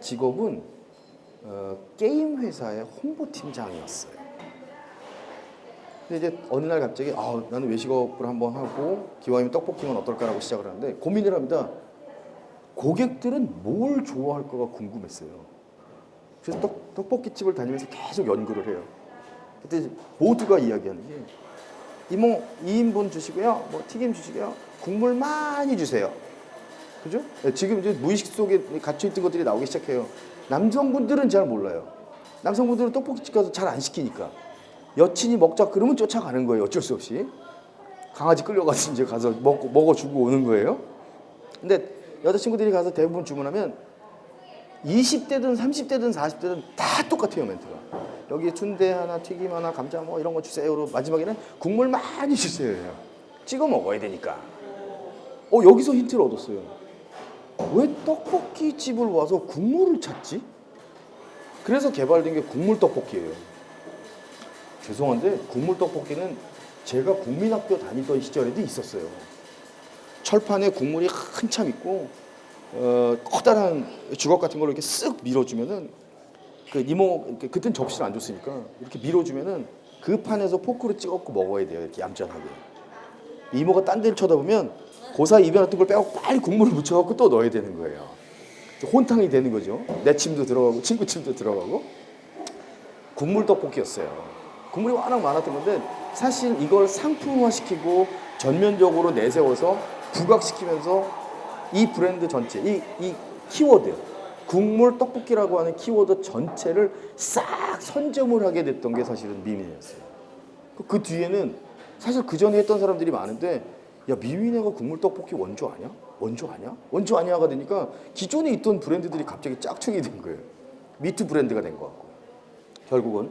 Speaker 1: 직업은 게임 회사의 홍보팀장이었어요. 근데 이제 어느 날 갑자기 나는 외식업을 한번 하고 기왕이면 떡볶이면 어떨까라고 시작을 하는데 고민을 합니다. 고객들은 뭘 좋아할까가 궁금했어요. 그래서 떡볶이집을 다니면서 계속 연구를 해요. 그때 모두가 이야기하는 게 이모 2인분 주시고요, 뭐 튀김 주시고요, 국물 많이 주세요. 그죠? 지금 이제 무의식 속에 갇혀 있던 것들이 나오기 시작해요. 남성분들은 잘 몰라요. 남성분들은 떡볶이집 가서 잘 안 시키니까. 여친이 먹자 그러면 쫓아가는 거예요. 어쩔 수 없이. 강아지 끌려가서 이제 가서 먹어주고 오는 거예요. 근데 여자친구들이 가서 대부분 주문하면 20대든 30대든 40대든 다 똑같아요. 멘트가. 여기 순대 하나, 튀김 하나, 감자 뭐 이런 거 주세요. 마지막에는 국물 많이 주세요. 찍어 먹어야 되니까. 여기서 힌트를 얻었어요. 왜 떡볶이집을 와서 국물을 찾지? 그래서 개발된 게 국물 떡볶이예요. 죄송한데 국물 떡볶이는 제가 국민학교 다니던 시절에도 있었어요. 철판에 국물이 한참 있고 커다란 주걱 같은 걸로 이렇게 쓱 밀어주면은 그 이모 그땐 접시를 안 줬으니까 이렇게 밀어주면은 그 판에서 포크로 찍어갖고 먹어야 돼요. 이렇게 얌전하게. 이모가 딴 데를 쳐다보면 고사 입에놨던 걸 빼고 빨리 국물을 묻혀갖고 또 넣어야 되는 거예요. 혼탕이 되는 거죠. 내 침도 들어가고 친구 침도 들어가고. 국물 떡볶이였어요. 국물이 워낙 많았던 건데 사실 이걸 상품화시키고 전면적으로 내세워서 부각시키면서 이 브랜드 전체, 이 키워드 국물 떡볶이라고 하는 키워드 전체를 싹 선점을 하게 됐던 게 사실은 미미네였어요. 그 뒤에는 사실 그 전에 했던 사람들이 많은데 야 미미네가 국물 떡볶이 원조 아니야? 원조 아니야가 되니까 기존에 있던 브랜드들이 갑자기 짝퉁이 된 거예요. 미투 브랜드가 된 것 같고 결국은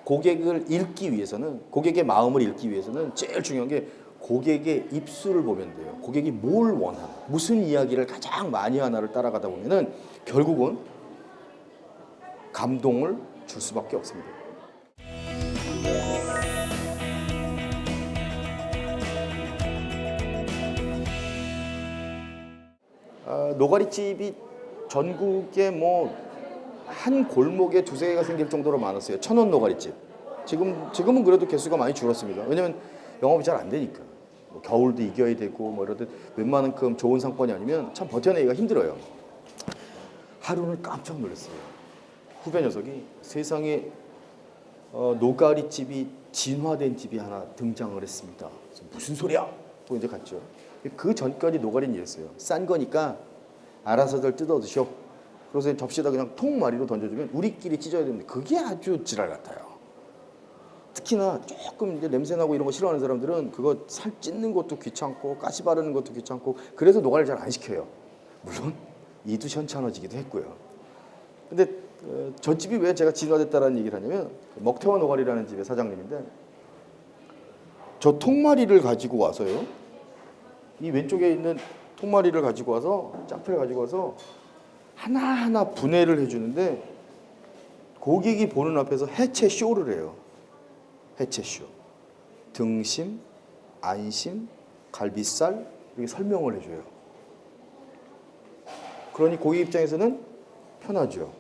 Speaker 1: 고객을 읽기 위해서는 고객의 마음을 읽기 위해서는 제일 중요한 게 고객의 입술을 보면 돼요. 고객이 뭘 원하나, 무슨 이야기를 가장 많이 하나를 따라가다 보면은 결국은 감동을 줄 수밖에 없습니다. 노가리집이 전국에 뭐 한 골목에 두세 개가 생길 정도로 많았어요. 천원 노가리집. 지금은 그래도 개수가 많이 줄었습니다. 왜냐면 영업이 잘 안 되니까. 뭐 겨울도 이겨야 되고 뭐 이러듯 웬만큼 좋은 상권이 아니면 참 버텨내기가 힘들어요. 하루는 깜짝 놀랐어요. 후배 녀석이 세상에 노가리집이 진화된 집이 하나 등장을 했습니다. 무슨 소리야? 또 이제 갔죠. 그 전까지 노가리는 이랬어요. 싼 거니까 알아서들 뜯어 드셔. 그래서 접시에다 그냥 통마리로 던져주면 우리끼리 찢어야 되는데 그게 아주 지랄 같아요. 특히나 조금 이제 냄새나고 이런 거 싫어하는 사람들은 그거 살 찢는 것도 귀찮고 가시 바르는 것도 귀찮고 그래서 노가리를 잘 안 시켜요. 물론 이도 현찮아지기도 했고요. 근데 저 집이 왜 제가 진화됐다라는 얘기를 하냐면 먹태와 노가리라는 집의 사장님인데 저 통마리를 가지고 와서요. 이 왼쪽에 있는 통마리를 가지고 와서 짝패를 가지고 와서 하나하나 분해를 해주는데 고객이 보는 앞에서 해체 쇼를 해요. 해체 쇼. 등심, 안심, 갈비살 이렇게 설명을 해줘요. 그러니 고객 입장에서는 편하죠.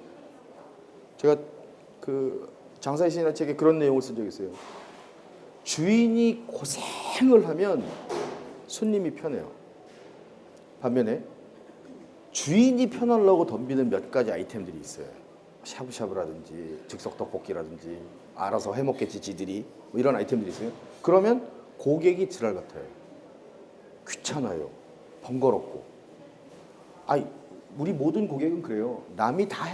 Speaker 1: 제가 그 장사의 신이라는 책에 그런 내용을 쓴 적이 있어요. 주인이 고생을 하면 손님이 편해요. 반면에 주인이 편하려고 덤비는 몇 가지 아이템들이 있어요. 샤브샤브라든지 즉석 떡볶이라든지 알아서 해먹겠지 지들이 뭐 이런 아이템들이 있어요. 그러면 고객이 지랄 같아요. 귀찮아요. 번거롭고. 우리 모든 고객은 그래요. 남이 다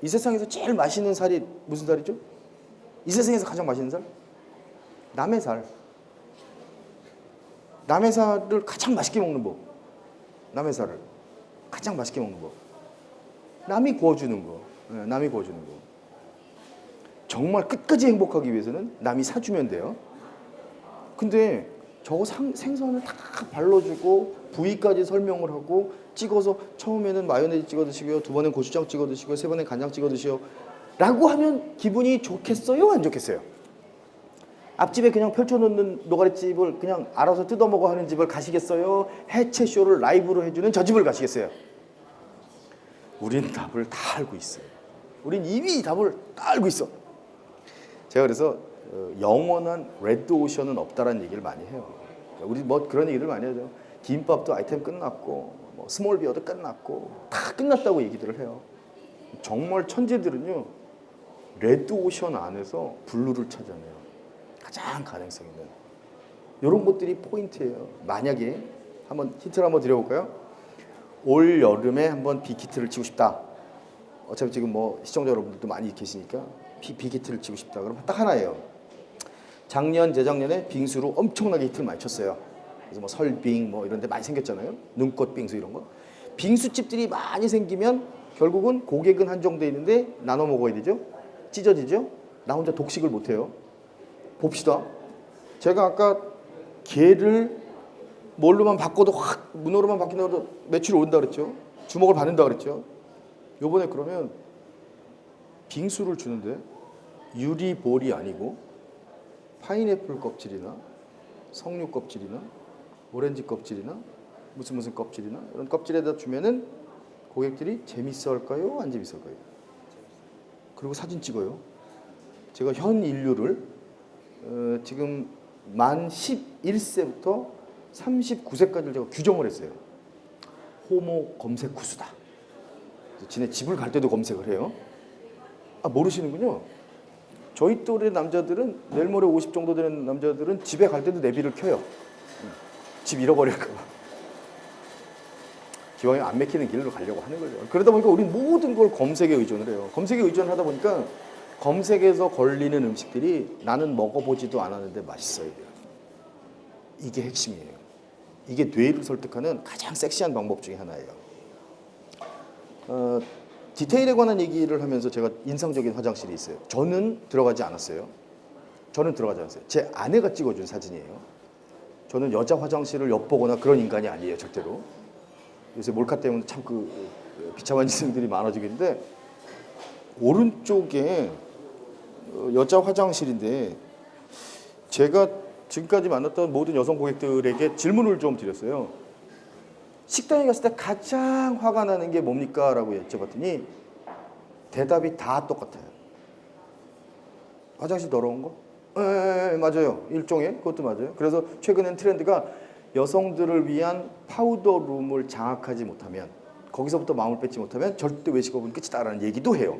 Speaker 1: 이 세상에서 제일 맛있는 살이 무슨 살이죠? 이 세상에서 가장 맛있는 살? 남의 살. 남의 살을 가장 맛있게 먹는 법. 남의 살을 가장 맛있게 먹는 법. 남이 구워주는 거. 남이 구워주는 거. 정말 끝까지 행복하기 위해서는 남이 사주면 돼요. 근데 저거 생선을 다 발라주고 부위까지 설명을 하고 찍어서 처음에는 마요네즈 찍어 드시고요. 두 번엔 고추장 찍어 드시고요. 세 번엔 간장 찍어 드시오. 라고 하면 기분이 좋겠어요? 안 좋겠어요? 앞집에 그냥 펼쳐놓는 노가리집을 그냥 알아서 뜯어먹어 하는 집을 가시겠어요? 해체쇼를 라이브로 해주는 저 집을 가시겠어요? 우린 답을 다 알고 있어요. 우린 이미 답을 다 알고 있어. 제가 그래서 영원한 레드오션은 없다라는 얘기를 많이 해요. 우리 뭐 그런 얘기를 많이 하죠. 김밥도 아이템 끝났고 뭐 스몰비어도 끝났고 다 끝났다고 얘기들을 해요. 정말 천재들은요. 레드오션 안에서 블루를 찾아내요. 가장 가능성 있는 이런 것들이 포인트예요. 만약에 한번 힌트를 한번 드려볼까요? 올 여름에 한번 빅히트를 치고 싶다. 어차피 지금 뭐 시청자 여러분들도 많이 계시니까 빅히트를 치고 싶다. 그럼 딱 하나예요. 작년, 재작년에 빙수로 엄청나게 히트를 많이 쳤어요. 그래서 뭐 설빙 뭐 이런 데 많이 생겼잖아요. 눈꽃 빙수 이런 거. 빙수집들이 많이 생기면 결국은 고객은 한정돼 있는데 나눠 먹어야 되죠. 찢어지죠. 나 혼자 독식을 못해요. 봅시다. 제가 아까 게를 뭘로만 바꿔도 확 문어로만 바뀐다고 매출이 온다 그랬죠. 주먹을 받는다 그랬죠. 요번에 그러면 빙수를 주는데 유리볼이 아니고 파인애플 껍질이나 석류 껍질이나 오렌지 껍질이나 무슨 껍질이나 이런 껍질에다 주면은 고객들이 재밌어 할까요? 안 재밌어 할까요? 그리고 사진 찍어요. 제가 현 인류를 지금 만 11세부터 39세까지를 제가 규정을 했어요. 호모 검색 구수다. 지네 집을 갈 때도 검색을 해요. 모르시는군요. 저희 또래 남자들은 내일 모레 50 정도 되는 남자들은 집에 갈 때도 내비를 켜요. 집 잃어버릴까 봐. 기왕에 안 막히는 길로 가려고 하는 거죠. 그러다 보니까 우린 모든 걸 검색에 의존을 해요. 검색에 의존을 하다 보니까 검색에서 걸리는 음식들이 나는 먹어보지도 않았는데 맛있어야 돼요. 이게 핵심이에요. 이게 뇌를 설득하는 가장 섹시한 방법 중에 하나예요. 디테일에 관한 얘기를 하면서 제가 인상적인 화장실이 있어요. 저는 들어가지 않았어요. 제 아내가 찍어준 사진이에요. 저는 여자 화장실을 엿보거나 그런 인간이 아니에요. 절대로. 요새 몰카 때문에 참 비참한 짓들이 많아지겠는데 오른쪽에 여자 화장실인데 제가 지금까지 만났던 모든 여성 고객들에게 질문을 좀 드렸어요. 식당에 갔을 때 가장 화가 나는 게 뭡니까? 라고 여쭤봤더니 대답이 다 똑같아요. 화장실 더러운 거? 예, 맞아요. 일종의 그것도 맞아요. 그래서 최근엔 트렌드가 여성들을 위한 파우더룸을 장악하지 못하면, 거기서부터 마음을 뺏지 못하면 절대 외식업은 끝이다라는 얘기도 해요.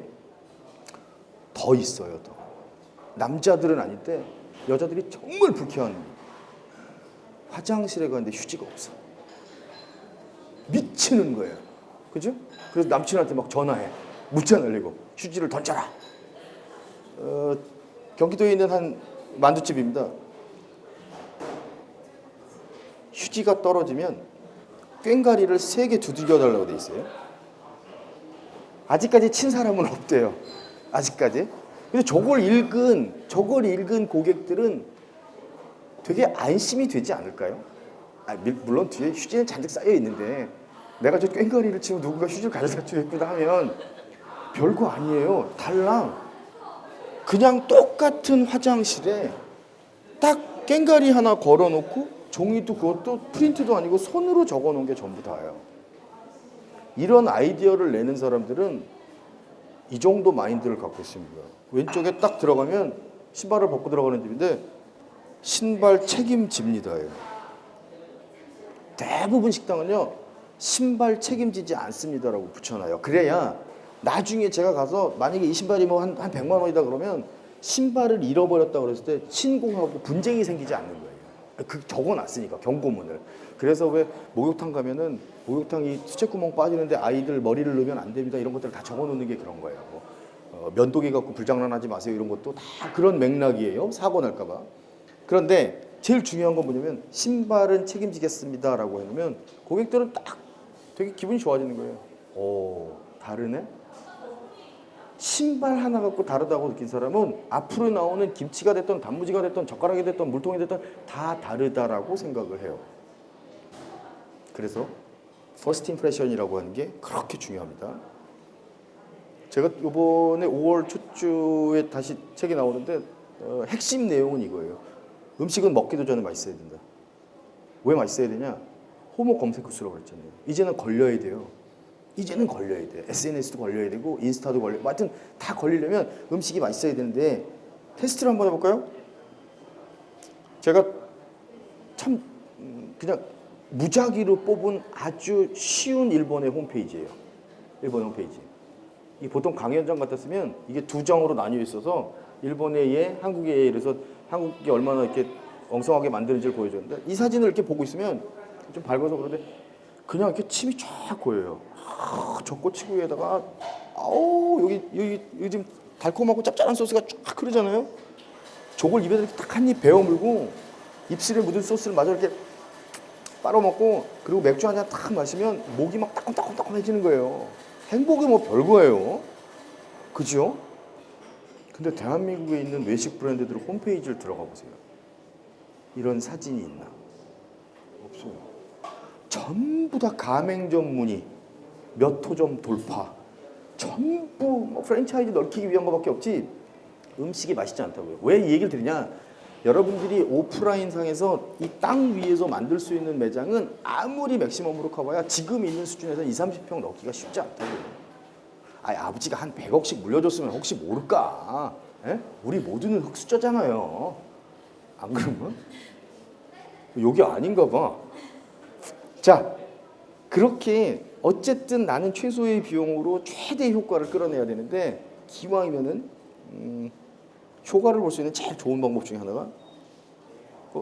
Speaker 1: 더 있어요. 더. 남자들은 아닌데 여자들이 정말 불쾌한 일. 화장실에 가는데 휴지가 없어. 미치는 거예요. 그죠? 그래서 남친한테 막 전화해. 문자 날리고 휴지를 던져라. 경기도에 있는 한 만두집입니다. 휴지가 떨어지면 꽹가리를 3개 두들겨 달라고 돼 있어요. 아직까지 친 사람은 없대요. 아직까지. 근데 저걸 읽은 고객들은 되게 안심이 되지 않을까요? 물론 뒤에 휴지는 잔뜩 쌓여 있는데 내가 저 꽹가리를 치고 누군가 휴지를 가져다 주겠구나 하면 별거 아니에요. 달랑 그냥 똑같은 화장실에 딱 꽹가리 하나 걸어놓고 종이도 그것도 프린트도 아니고 손으로 적어놓은 게 전부 다예요. 이런 아이디어를 내는 사람들은 이 정도 마인드를 갖고 있습니다. 왼쪽에 딱 들어가면 신발을 벗고 들어가는 집인데 신발 책임집니다예요. 대부분 식당은요 신발 책임지지 않습니다라고 붙여놔요. 그래야 나중에 제가 가서 만약에 이 신발이 뭐 한 100만 원이다 그러면 신발을 잃어버렸다 그랬을 때 신고하고 분쟁이 생기지 않는 거예요. 적어놨으니까 경고문을. 그래서 왜 목욕탕 가면은 목욕탕이 수채구멍 빠지는데 아이들 머리를 넣으면 안 됩니다 이런 것들을 다 적어놓는 게 그런 거예요. 면도기 갖고 불장난하지 마세요 이런 것도 다 그런 맥락이에요. 사고 날까봐. 그런데 제일 중요한 건 뭐냐면 신발은 책임지겠습니다라고 해놓으면 고객들은 딱 되게 기분이 좋아지는 거예요. 오, 다르네? 신발 하나 갖고 다르다고 느낀 사람은 앞으로 나오는 김치가 됐던 단무지가 됐던 젓가락이 됐던 물통이 됐던 다 다르다라고 생각을 해요. 그래서 퍼스트 임프레션이라고 하는 게 그렇게 중요합니다. 제가 이번에 5월 첫 주에 다시 책이 나오는데 핵심 내용은 이거예요. 음식은 먹기도 전에 맛있어야 된다. 왜 맛있어야 되냐? 호모 검색 횟수라고 그랬잖아요. 이제는 걸려야 돼요. 이제는 걸려야 돼. SNS도 걸려야 되고 인스타도 걸려야 되고 하여튼 다 걸리려면 음식이 맛있어야 되는데 테스트를 한번 해볼까요? 제가 참 그냥 무작위로 뽑은 아주 쉬운 일본의 홈페이지예요. 일본 홈페이지. 이 보통 강연장 같았으면 이게 2장으로 나뉘어 있어서 일본의 예, 한국의 예 이래서 한국이 얼마나 이렇게 엉성하게 만드는지를 보여줬는데 이 사진을 이렇게 보고 있으면 좀 밝아서 그런데 그냥 이렇게 침이 쫙 고여요. 젓고치구 위에다가 여기 지금 달콤하고 짭짤한 소스가 쫙 흐르잖아요. 저걸 입에 이렇게 딱 한 입 베어 물고 입술에 묻은 소스를 마저 이렇게 빨아먹고 그리고 맥주 한 잔 딱 마시면 목이 막 따끔따끔따끔해지는 거예요. 행복이 뭐 별거예요. 그죠? 근데 대한민국에 있는 외식 브랜드들 홈페이지를 들어가 보세요. 이런 사진이 있나? 없어요. 전부 다 가맹점 문의, 몇 호점 돌파, 전부 뭐 프랜차이즈 넓히기 위한 것밖에 없지 음식이 맛있지 않다고요. 왜 이 얘기를 드리냐? 여러분들이 오프라인 상에서 이 땅 위에서 만들 수 있는 매장은 아무리 맥시멈으로 커봐야 지금 있는 수준에서 20, 30평 넣기가 쉽지 않다고요. 아버지가 한 100억씩 물려줬으면 혹시 모를까? 에? 우리 모두는 흙수저잖아요. 안 그러면? 여기 아닌가 봐. 자, 그렇게 어쨌든 나는 최소의 비용으로 최대 효과를 끌어내야 되는데 기왕이면은 효과를 볼 수 있는 제일 좋은 방법 중에 하나가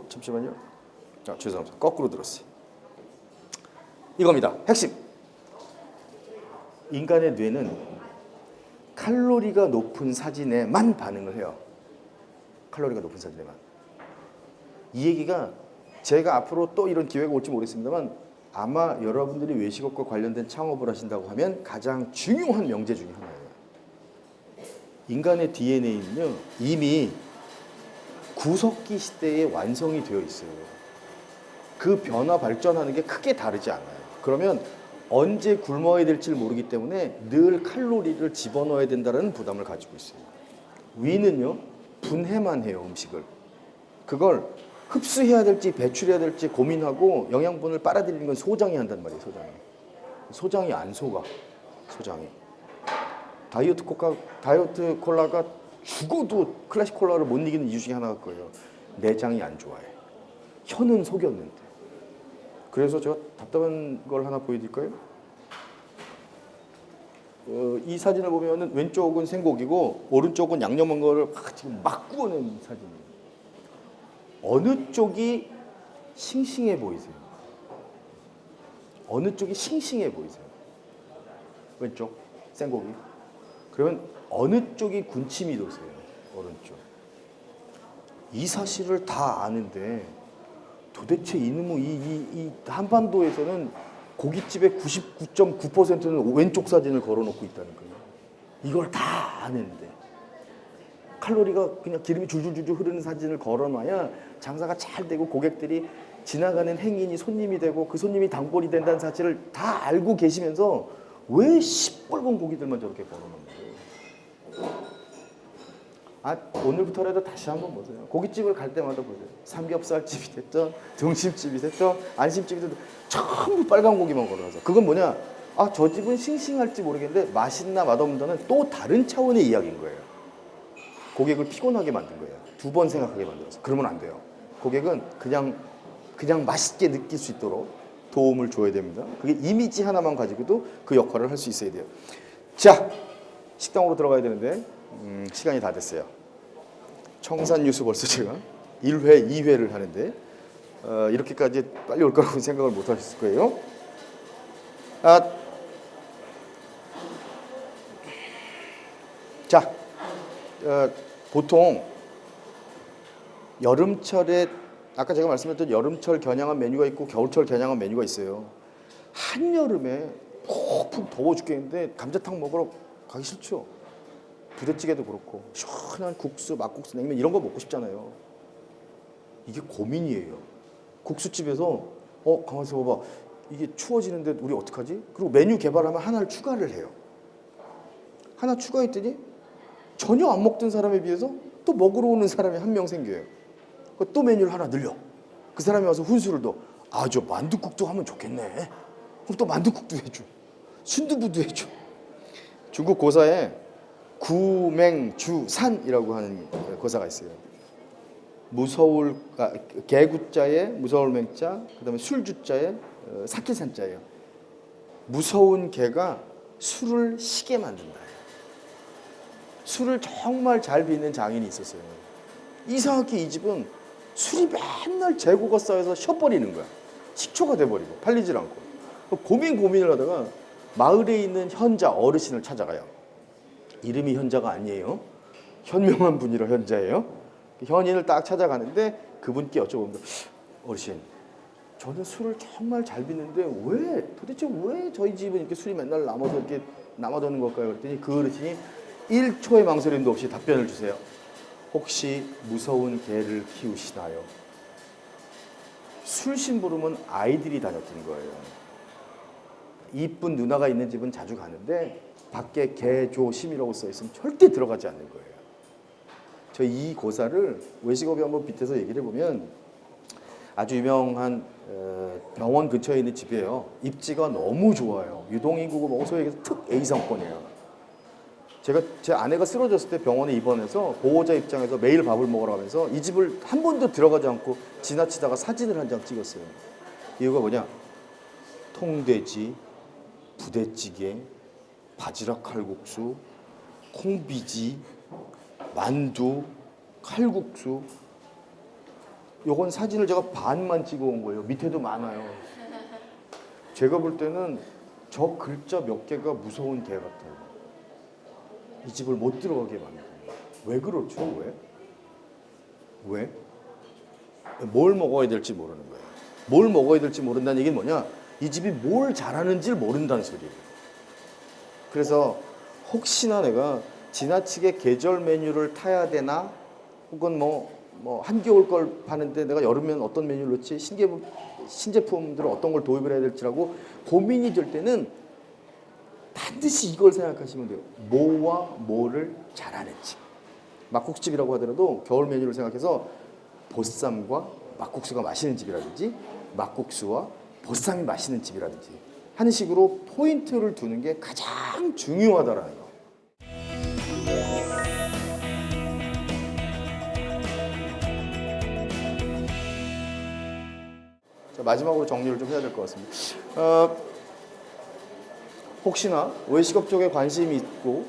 Speaker 1: 잠시만요. 죄송합니다. 거꾸로 들었어요. 이겁니다. 핵심. 인간의 뇌는 칼로리가 높은 사진에만 반응을 해요. 칼로리가 높은 사진에만. 이 얘기가 제가 앞으로 또 이런 기회가 올지 모르겠습니다만 아마 여러분들이 외식업과 관련된 창업을 하신다고 하면 가장 중요한 명제 중에 하나예요. 인간의 DNA는요 이미 구석기 시대에 완성이 되어 있어요. 그 변화 발전하는 게 크게 다르지 않아요. 그러면 언제 굶어야 될지 모르기 때문에 늘 칼로리를 집어넣어야 된다는 부담을 가지고 있어요. 위는요 분해만 해요 음식을. 그걸 흡수해야 될지 배출해야 될지 고민하고 영양분을 빨아들이는 건 소장이 한단 말이에요. 소장이 안 속아. 소장이. 다이어트 콜라가 죽어도 클래식 콜라를 못 이기는 이유 중에 하나가 그거예요. 내장이 안 좋아해. 혀는 속였는데. 그래서 제가 답답한 걸 하나 보여드릴까요? 이 사진을 보면은 왼쪽은 생고기고 오른쪽은 양념한 거를 지금 막 구워낸 사진이에요. 어느 쪽이 싱싱해 보이세요? 어느 쪽이 싱싱해 보이세요? 왼쪽 생고기. 그러면 어느 쪽이 군침이 도세요? 오른쪽. 이 사실을 다 아는데 도대체 이놈의 이 한반도에서는 고깃집의 99.9%는 왼쪽 사진을 걸어놓고 있다는 거예요. 이걸 다 아는데 칼로리가 그냥 기름이 줄줄줄 흐르는 사진을 걸어놔야 장사가 잘 되고 고객들이 지나가는 행인이 손님이 되고 그 손님이 단골이 된다는 사실을 다 알고 계시면서 왜 시뻘건 고기들만 저렇게 걸어놓는 거예요? 오늘부터라도 다시 한번 보세요. 고깃집을 갈 때마다 보세요. 삼겹살집이 됐든 등심집이 됐든 안심집이 됐든 전부 빨간 고기만 걸어놔서. 그건 뭐냐? 저 집은 싱싱할지 모르겠는데 맛있나 맛없나는 또 다른 차원의 이야기인 거예요. 고객을 피곤하게 만든 거예요. 두 번 생각하게 만들어서. 그러면 안 돼요. 고객은 그냥 맛있게 느낄 수 있도록 도움을 줘야 됩니다. 그게 이미지 하나만 가지고도 그 역할을 할 수 있어야 돼요. 자, 식당으로 들어가야 되는데 시간이 다 됐어요. 청산 뉴스 벌써 제가 1회, 2회를 하는데 이렇게까지 빨리 올 거라고 생각을 못 하셨을 거예요. 자, 보통 여름철에 아까 제가 말씀드렸던 여름철 겨냥한 메뉴가 있고 겨울철 겨냥한 메뉴가 있어요. 한여름에 푹푹 더워 죽겠는데 감자탕 먹으러 가기 싫죠. 부대찌개도 그렇고 시원한 국수, 막국수, 냉면 이런 거 먹고 싶잖아요. 이게 고민이에요. 국수집에서 가만있어 봐봐. 이게 추워지는데 우리 어떡하지? 그리고 메뉴 개발하면 하나를 추가를 해요. 하나 추가했더니 전혀 안 먹던 사람에 비해서 또 먹으러 오는 사람이 한 명 생겨요. 또 메뉴를 하나 늘려. 그 사람이 와서 훈수를 둬. 저 만둣국도 하면 좋겠네. 그럼 또 만둣국도 해줘. 순두부도 해줘. 중국 고사에 구맹주산이라고 하는 고사가 있어요. 개구자에 무서울 맹자, 그다음에 술주자에 사키산자예요. 무서운 개가 술을 시게 만든다. 술을 정말 잘 빚는 장인이 있었어요. 이상하게 이 집은 술이 맨날 재고가 쌓여서 쉬어버리는 거야. 식초가 돼버리고 팔리질 않고. 고민을 하다가 마을에 있는 현자 어르신을 찾아가요. 이름이 현자가 아니에요. 현명한 분이라 현자예요. 현인을 딱 찾아가는데 그분께 여쭤봅니다. 어르신, 저는 술을 정말 잘 빚는데 도대체 왜 저희 집은 이렇게 술이 맨날 남아서 이렇게 남아도는 걸까요? 그랬더니 그 어르신이 1초의 망설임도 없이 답변을 주세요. 혹시 무서운 개를 키우시나요? 술 심부름은 아이들이 다녔던 거예요. 이쁜 누나가 있는 집은 자주 가는데 밖에 개조심이라고 써있으면 절대 들어가지 않는 거예요. 저 이 고사를 외식업에 한번 빗대서 얘기를 해보면 아주 유명한 병원 근처에 있는 집이에요. 입지가 너무 좋아요. 유동인구고 소액에서 특 A상권이에요. 제 아내가 쓰러졌을 때 병원에 입원해서 보호자 입장에서 매일 밥을 먹으러 가면서 이 집을 한 번도 들어가지 않고 지나치다가 사진을 한 장 찍었어요. 이유가 뭐냐? 통돼지, 부대찌개, 바지락 칼국수, 콩비지, 만두, 칼국수. 요건 사진을 제가 반만 찍어온 거예요. 밑에도 많아요. 제가 볼 때는 저 글자 몇 개가 무서운 개 같아요. 이 집을 못 들어가게 만들어요. 왜 그렇죠? 왜? 뭘 먹어야 될지 모르는 거예요. 뭘 먹어야 될지 모른다는 얘기는 뭐냐? 이 집이 뭘 잘하는지를 모른다는 소리예요. 그래서 혹시나 내가 지나치게 계절 메뉴를 타야 되나? 혹은 한겨울 걸 파는데 내가 여름엔 어떤 메뉴를 넣지? 신제품들을 어떤 걸 도입을 해야 될지라고 고민이 될 때는 반드시 이걸 생각하시면 돼요. 뭐와 뭐를 잘하는지. 막국집이라고 하더라도 겨울 메뉴를 생각해서 보쌈과 막국수가 맛있는 집이라든지 막국수와 보쌈이 맛있는 집이라든지 하는 식으로 포인트를 두는 게 가장 중요하다라는 거. 자, 마지막으로 정리를 좀 해야 될 것 같습니다. 혹시나 외식업 쪽에 관심이 있고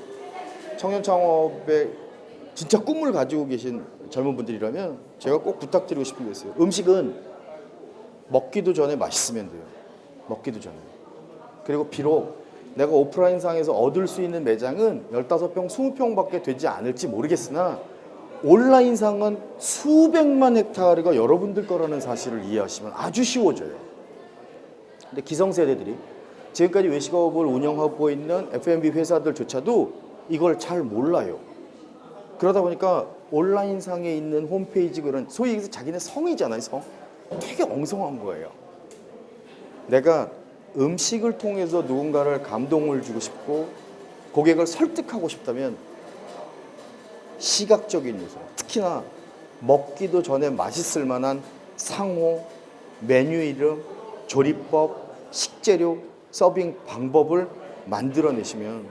Speaker 1: 청년 창업에 진짜 꿈을 가지고 계신 젊은 분들이라면 제가 꼭 부탁드리고 싶은 게 있어요. 음식은 먹기도 전에 맛있으면 돼요. 먹기도 전에. 그리고 비록 내가 오프라인상에서 얻을 수 있는 매장은 15평, 20평밖에 되지 않을지 모르겠으나 온라인상은 수백만 헥타르가 여러분들 거라는 사실을 이해하시면 아주 쉬워져요. 근데 기성세대들이 지금까지 외식업을 운영하고 있는 F&B 회사들조차도 이걸 잘 몰라요. 그러다 보니까 온라인상에 있는 홈페이지 그런 소위 얘기해서 자기네 성이잖아요. 성. 되게 엉성한 거예요. 내가 음식을 통해서 누군가를 감동을 주고 싶고 고객을 설득하고 싶다면 시각적인 요소, 특히나 먹기도 전에 맛있을 만한 상호, 메뉴 이름, 조리법, 식재료, 서빙 방법을 만들어내시면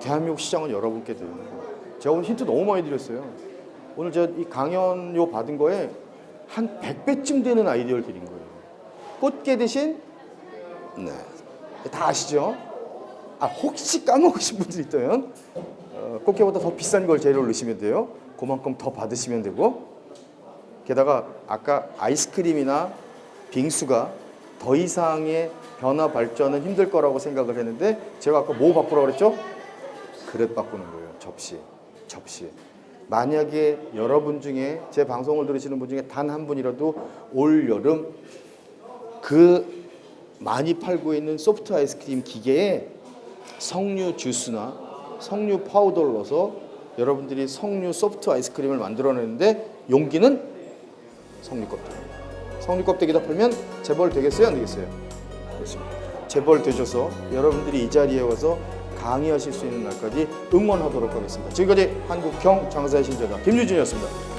Speaker 1: 대한민국 시장은 여러분께 드리는 거예요. 제가 오늘 힌트 너무 많이 드렸어요. 오늘 제가 이 강연료 받은 거에 한 100배쯤 되는 아이디어를 드린 거예요. 꽃게 대신 네, 다 아시죠? 혹시 까먹으신 분들 있다면 꽃게보다 더 비싼 걸 재료를 넣으시면 돼요. 그만큼 더 받으시면 되고 게다가 아까 아이스크림이나 빙수가 더 이상의 변화 발전은 힘들 거라고 생각을 했는데 제가 아까 뭐 바꾸라고 그랬죠? 그릇 바꾸는 거예요. 접시. 만약에 여러분 중에 제 방송을 들으시는 분 중에 단 한 분이라도 올 여름 그 많이 팔고 있는 소프트 아이스크림 기계에 석류 주스나 석류 파우더를 넣어서 여러분들이 석류 소프트 아이스크림을 만들어내는데 용기는 석류 껍데기. 석류 껍데기다 팔면 재벌 되겠어요? 안 되겠어요? 그렇습니다. 재벌 되셔서 여러분들이 이 자리에 와서 강의하실 수 있는 날까지 응원하도록 하겠습니다. 지금까지 한국형 장사의 신전자 김유진이었습니다.